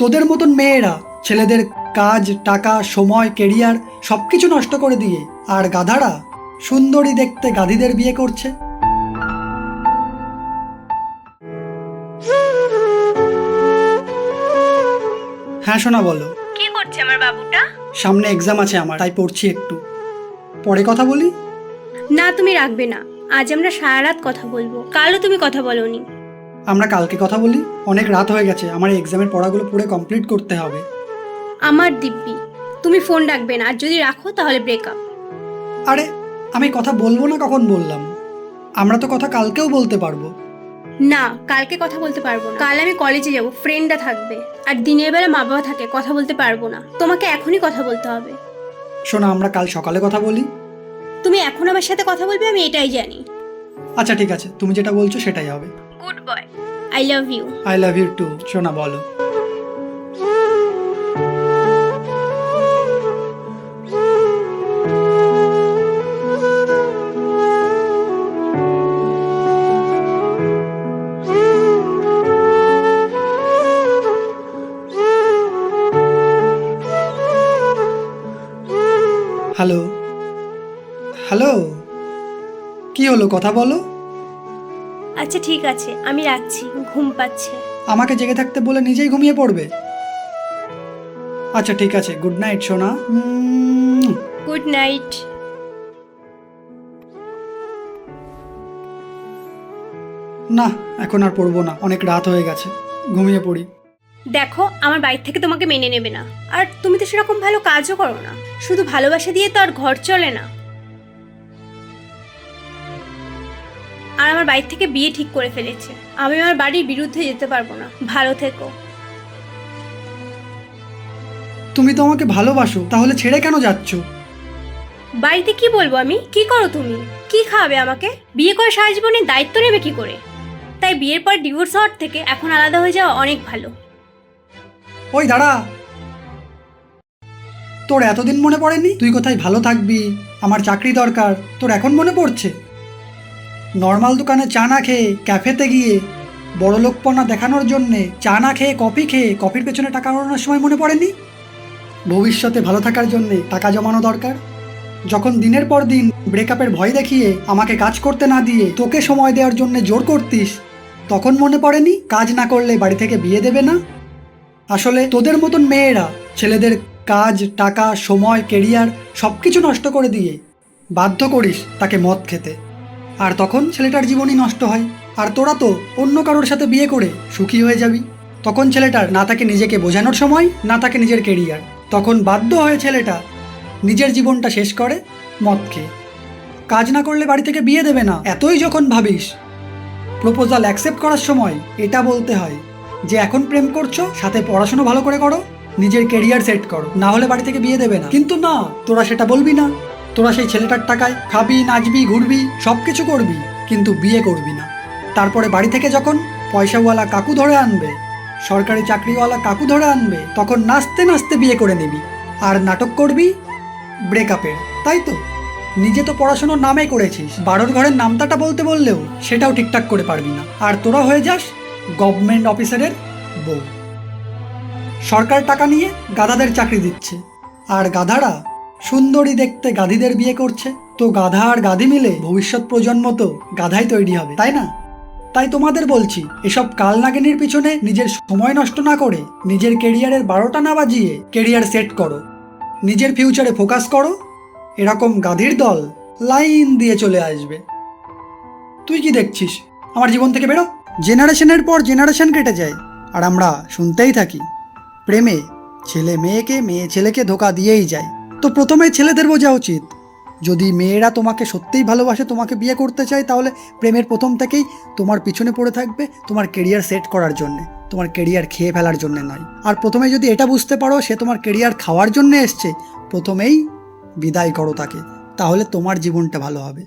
তোদের মতন মেয়েরা ছেলেদের কাজ, টাকা, সময়, কেরিয়ার সবকিছু নষ্ট করে দিয়ে আর গাধারা সুন্দরী দেখতে গাধীদের বিয়ে করছে। হ্যাঁ শোনা, বলো। কি করছে আমার বাবুটা? সামনে এক্সাম আছে আমার, তাই পড়ছি একটু। পরে কথা বলি। না, তুমি রাখবে না। আজ আমরা সারা রাত কথা বলবো। কালও তুমি কথা বলোনি। আমরা কালকে কথা বলি। অনেক রাত হয়ে গেছে, আমার এক্সামের পড়াগুলো পুরো কমপ্লিট করতে হবে। আমার দিব্যি, তুমি ফোন রাখবে না, আর যদি রাখো তাহলে ব্রেকআপ। আরে আমি কথা বলবো না কখন বললাম? আমরা তো কথা কালকেও বলতে পারবো। না, কালকে কথা বলতে পারবো না। কাল আমি কলেজে যাব, ফ্রেন্ডরা থাকবে, আর দিনের বেলা মা বাবা থাকে, কথা বলতে পারবো না। তোমাকে এখনই কথা বলতে হবে। শোনা, আমরা কাল সকালে কথা বলি। তুমি এখন আমার সাথে কথা বলবে, আমি এটাই জানি। আচ্ছা ঠিক আছে, তুমি যেটা বলছো সেটাই হবে। Good boy, I love you. I love you too. শোনা, বলো। হ্যালো হ্যালো, কি হলো, কথা বলো। আচ্ছা ঠিক আছে, আমি রাখছি, ঘুম পাচ্ছে। আমাকে জেগে থাকতে বলে নিজেই ঘুমিয়ে পড়বে? আচ্ছা ঠিক আছে, গুড নাইট সোনা। Good night. না, এখন আর পড়বো না, অনেক রাত হয়ে গেছে, ঘুমিয়ে পড়ি। দেখো, আমার বাড়ি থেকে তোমাকে মেনে নেবে না, আর তুমি তো সেরকম ভালো কাজও করো না। শুধু ভালোবাসা দিয়ে তো আর ঘর চলে না। আর আমার বাড়ি থেকে বিয়ে ঠিক করে ফেলেছে। আমি আমার বাড়ির বিরুদ্ধে যেতে পারবো না। ভালো থেকো। তুমি তো আমাকে ভালোবাসো, তাহলে ছেড়ে কেন যাচ্ছ? বাড়িতে কি বলবো আমি? কি করো তুমি? কি খাওয়াবে আমাকে? বিয়ে করে সারা জীবনের দায়িত্ব নেবে কি করে? তাই বিয়ের পর ডিভোর্স হওয়ার থেকে এখন আলাদা হয়ে যাওয়া অনেক ভালো। ওই দাঁড়া, তোর এতদিন মনে পড়েনি তুই কোথায় ভালো থাকবি? আমার চাকরি দরকার, তোর এখন মনে পড়ছে? নর্মাল দোকানে চা না খেয়ে ক্যাফেতে গিয়ে বড়লোকপনা দেখানোর জন্যে চা না খেয়ে কফি খেয়ে কফির পেছনে টাকা ওড়ানোর সময় মনে পড়েনি? ভবিষ্যতে ভালো থাকার জন্যে টাকা জমানো দরকার। যখন দিনের পর দিন ব্রেকআপের ভয় দেখিয়ে আমাকে কাজ করতে না দিয়ে তোকে সময় দেওয়ার জন্য জোর করতিস, তখন মনে পড়েনি কাজ না করলে বাড়ি থেকে বিয়ে দেবে না? আসলে তোদের মতন মেয়েরা ছেলেদের কাজ, টাকা, সময়, কেরিয়ার সব কিছু নষ্ট করে দিয়ে বাধ্য করিস তাকে মদ খেতে, আর তখন ছেলেটার জীবনই নষ্ট হয়। আর তোরা তো অন্য কারোর সাথে বিয়ে করে সুখী হয়ে যাবি। তখন ছেলেটার না থাকে নিজেকে বোঝানোর সময়, না থাকে নিজের কেরিয়ার। তখন বাধ্য হয়ে ছেলেটা নিজের জীবনটা শেষ করে মদ খেয়ে। কাজ না করলে বাড়ি থেকে বিয়ে দেবে না এতই যখন ভাবিস, প্রপোজাল অ্যাকসেপ্ট করার সময় এটা বলতে হয় যে এখন প্রেম করছো, সাথে পড়াশোনা ভালো করে করো, নিজের কেরিয়ার সেট করো, না হলে বাড়ি থেকে বিয়ে দেবে না। কিন্তু না, তোরা সেটা বলবি না। তোরা সেই ছেলেটার টাকায় খাবি, নাচবি, ঘুরবি, সব কিছু করবি, কিন্তু বিয়ে করবি না। তারপরে বাড়ি থেকে যখন পয়সাওয়ালা কাকু ধরে আনবে, সরকারি চাকরিওয়ালা কাকু ধরে আনবে, তখন নাচতে নাচতে বিয়ে করে নিবি আর নাটক করবি ব্রেকআপের। তাই তো? নিজে তো পড়াশোনার নামে করেছিস, বাড়োর ঘরের নামতাটা বলতে বললেও সেটাও ঠিকঠাক করে পারবি না। আর তোরা হয়ে যাস গভর্নমেন্ট অফিসারের বউ। সরকার টাকা নিয়ে গাধাদের চাকরি দিচ্ছে, আর গাধারা সুন্দরী দেখতে গাধীদের বিয়ে করছে। তো গাধা আর গাধী মিলে ভবিষ্যৎ প্রজন্ম তো গাধাই তৈরি হবে, তাই না? তাই তোমাদের বলছি, এসব কালনাগিনীর পিছনে নিজের সময় নষ্ট না করে নিজের কেরিয়ারের 12টা না বাজিয়ে কেরিয়ার সেট করো, নিজের ফিউচারে ফোকাস করো। এরকম গাধীর দল লাইন দিয়ে চলে আসবে। তুই কি দেখছিস? আমার জীবন থেকে বেরো। জেনারেশনের পর জেনারেশন কেটে যায়, আর আমরা শুনতেই থাকি প্রেমে ছেলে মেয়েকে, মেয়ে ছেলেকে ধোঁকা দিয়েই যায়। তো প্রথমে ছেলেদের বোঝা উচিত, যদি মেয়েরা তোমাকে সত্যিই ভালোবাসে, তোমাকে বিয়ে করতে চায়, তাহলে প্রেমের প্রথম থেকেই তোমার পিছনে পড়ে থাকবে তোমার কেরিয়ার সেট করার জন্যে, তোমার কেরিয়ার খেয়ে ফেলার জন্যে নয়। আর প্রথমে যদি এটা বুঝতে পারো সে তোমার কেরিয়ার খাওয়ার জন্যে এসছে, প্রথমেই বিদায় করো তাকে, তাহলে তোমার জীবনটা ভালো হবে।